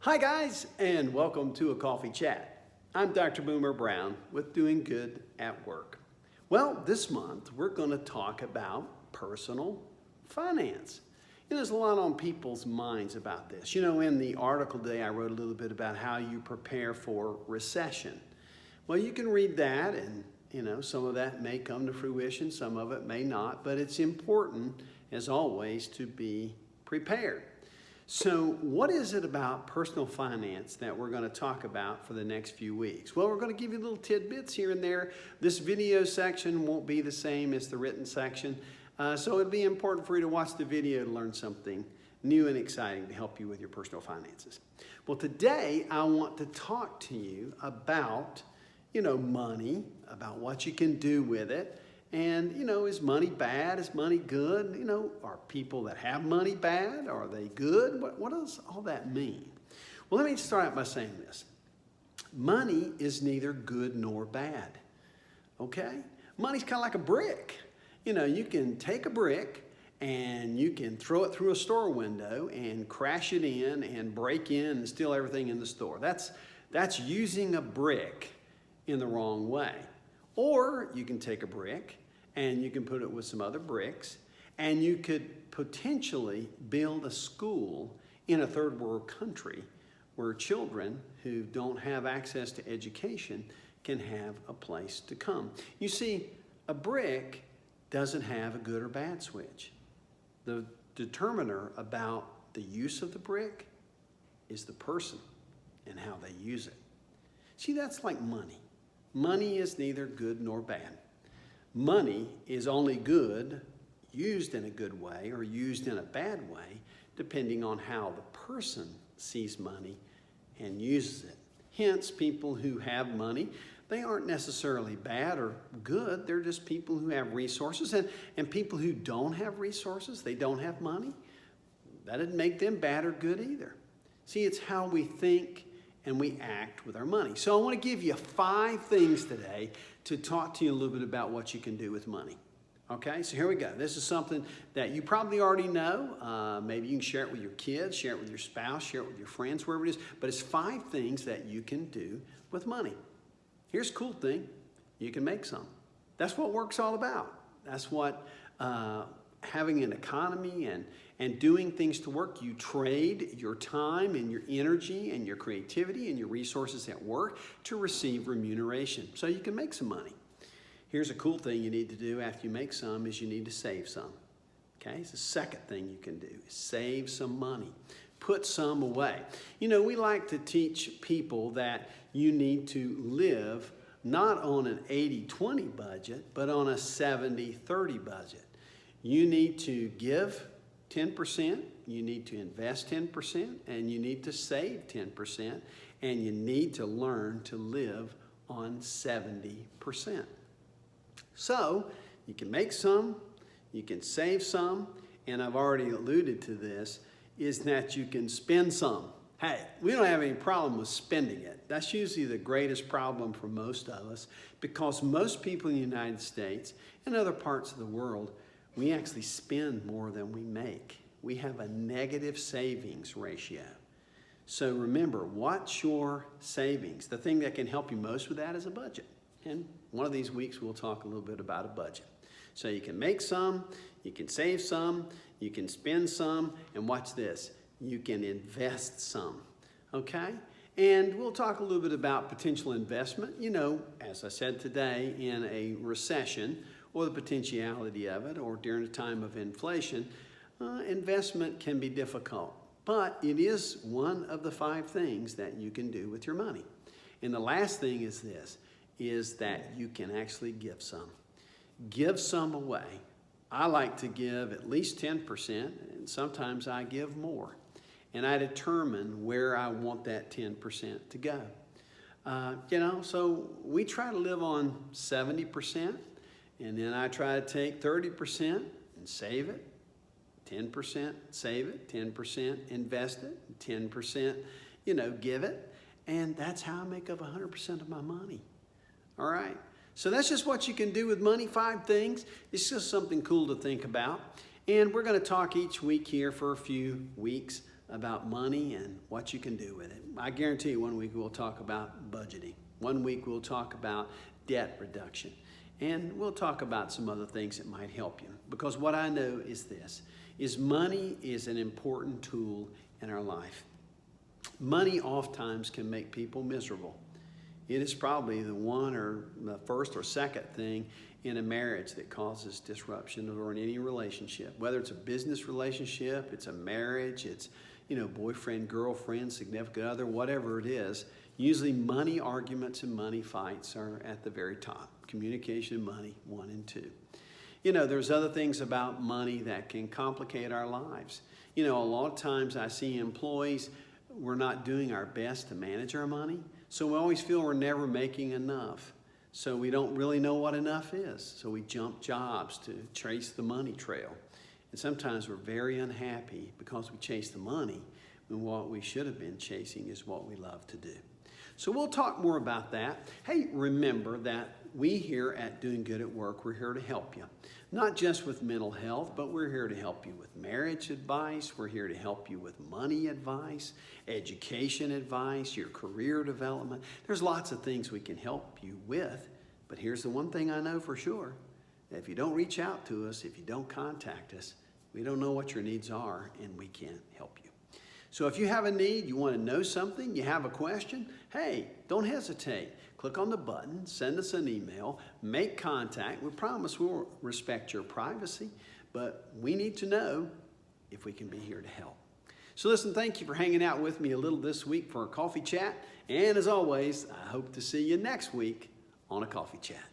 Hi guys, and welcome to a coffee chat. I'm Dr. Boomer Brown with Doing Good at Work. Well, this month we're going to talk about personal finance. There's a lot on people's minds about this. In the article today I wrote a little bit about how you prepare for recession. Well, you can read that and some of that may come to fruition, some of it may not, but it's important as always to be prepared. So what is it about personal finance that we're going to talk about for the next few weeks? Well, we're going to give you little tidbits here and there. This video section won't be the same as the written section, so it'll be important for you to watch the video to learn something new and exciting to help you with your personal finances. Well, today I want to talk to you about, money, about what you can do with it. And, is money bad? Is money good? Are people that have money bad? Are they good? What does all that mean? Well, let me start out by saying this. Money is neither good nor bad, okay? Money's kind of like a brick. You can take a brick and you can throw it through a store window and crash it in and break in and steal everything in the store. That's using a brick in the wrong way. Or you can take a brick and you can put it with some other bricks and you could potentially build a school in a third world country where children who don't have access to education can have a place to come. You see, a brick doesn't have a good or bad switch. The determiner about the use of the brick is the person and how they use it. See, that's like money. Money is neither good nor bad. Money is only good used in a good way or used in a bad way, depending on how the person sees money and uses it. Hence, people who have money, they aren't necessarily bad or good. They're just people who have resources. And people who don't have resources, they don't have money, that doesn't make them bad or good either. See, it's how we think and we act with our money. So I want to give you 5 things today to talk to you a little bit about what you can do with money. Okay, so here we go. This is something that you probably already know. Maybe you can share it with your kids, share it with your spouse, share it with your friends, wherever it is. But it's 5 things that you can do with money. Here's a cool thing. You can make some. That's what work's all about. That's what having an economy and doing things to work. You trade your time and your energy and your creativity and your resources at work to receive remuneration so you can make some money. Here's a cool thing you need to do after you make some is you need to save some. Okay, it's the second thing you can do is save some money. Put some away. We like to teach people that you need to live not on an 80-20 budget, but on a 70-30 budget. You need to give 10%, you need to invest 10%, and you need to save 10%, and you need to learn to live on 70%. So you can make some, you can save some, and I've already alluded to this, is that you can spend some. Hey, we don't have any problem with spending it. That's usually the greatest problem for most of us because most people in the United States and other parts of the world, we actually spend more than we make. We have a negative savings ratio. So remember, what's your savings? The thing that can help you most with that is a budget. And one of these weeks we'll talk a little bit about a budget. So you can make some, you can save some, you can spend some, and watch this, you can invest some, okay? And we'll talk a little bit about potential investment. As I said today, in a recession, or the potentiality of it, or during a time of inflation, investment can be difficult. But it is one of the 5 things that you can do with your money. And the last thing is this, is that you can actually give some. Give some away. I like to give at least 10%, and sometimes I give more. And I determine where I want that 10% to go. So we try to live on 70%. And then I try to take 30% and save it, 10% save it, 10% invest it, 10%, give it. And that's how I make up 100% of my money. All right. So that's just what you can do with money, 5 things. It's just something cool to think about. And we're going to talk each week here for a few weeks about money and what you can do with it. I guarantee you 1 week we'll talk about budgeting. 1 week we'll talk about debt reduction. And we'll talk about some other things that might help you. Because what I know is this, is money is an important tool in our life. Money oftentimes can make people miserable. It is probably the one or the first or second thing in a marriage that causes disruption or in any relationship. Whether it's a business relationship, it's a marriage, it's boyfriend, girlfriend, significant other, whatever it is. Usually money arguments and money fights are at the very top. Communication and money, 1 and 2. There's other things about money that can complicate our lives. A lot of times I see employees, we're not doing our best to manage our money. So we always feel we're never making enough. So we don't really know what enough is. So we jump jobs to trace the money trail. And sometimes we're very unhappy because we chase the money when what we should have been chasing is what we love to do. So we'll talk more about that. Hey, remember that we here at Doing Good at Work, we're here to help you. Not just with mental health, but we're here to help you with marriage advice. We're here to help you with money advice, education advice, your career development. There's lots of things we can help you with. But here's the one thing I know for sure. If you don't reach out to us, if you don't contact us, we don't know what your needs are and we can't help you. So if you have a need, you want to know something, you have a question, hey, don't hesitate. Click on the button, send us an email, make contact. We promise we'll respect your privacy, but we need to know if we can be here to help. So listen, thank you for hanging out with me a little this week for a coffee chat. And as always, I hope to see you next week on a coffee chat.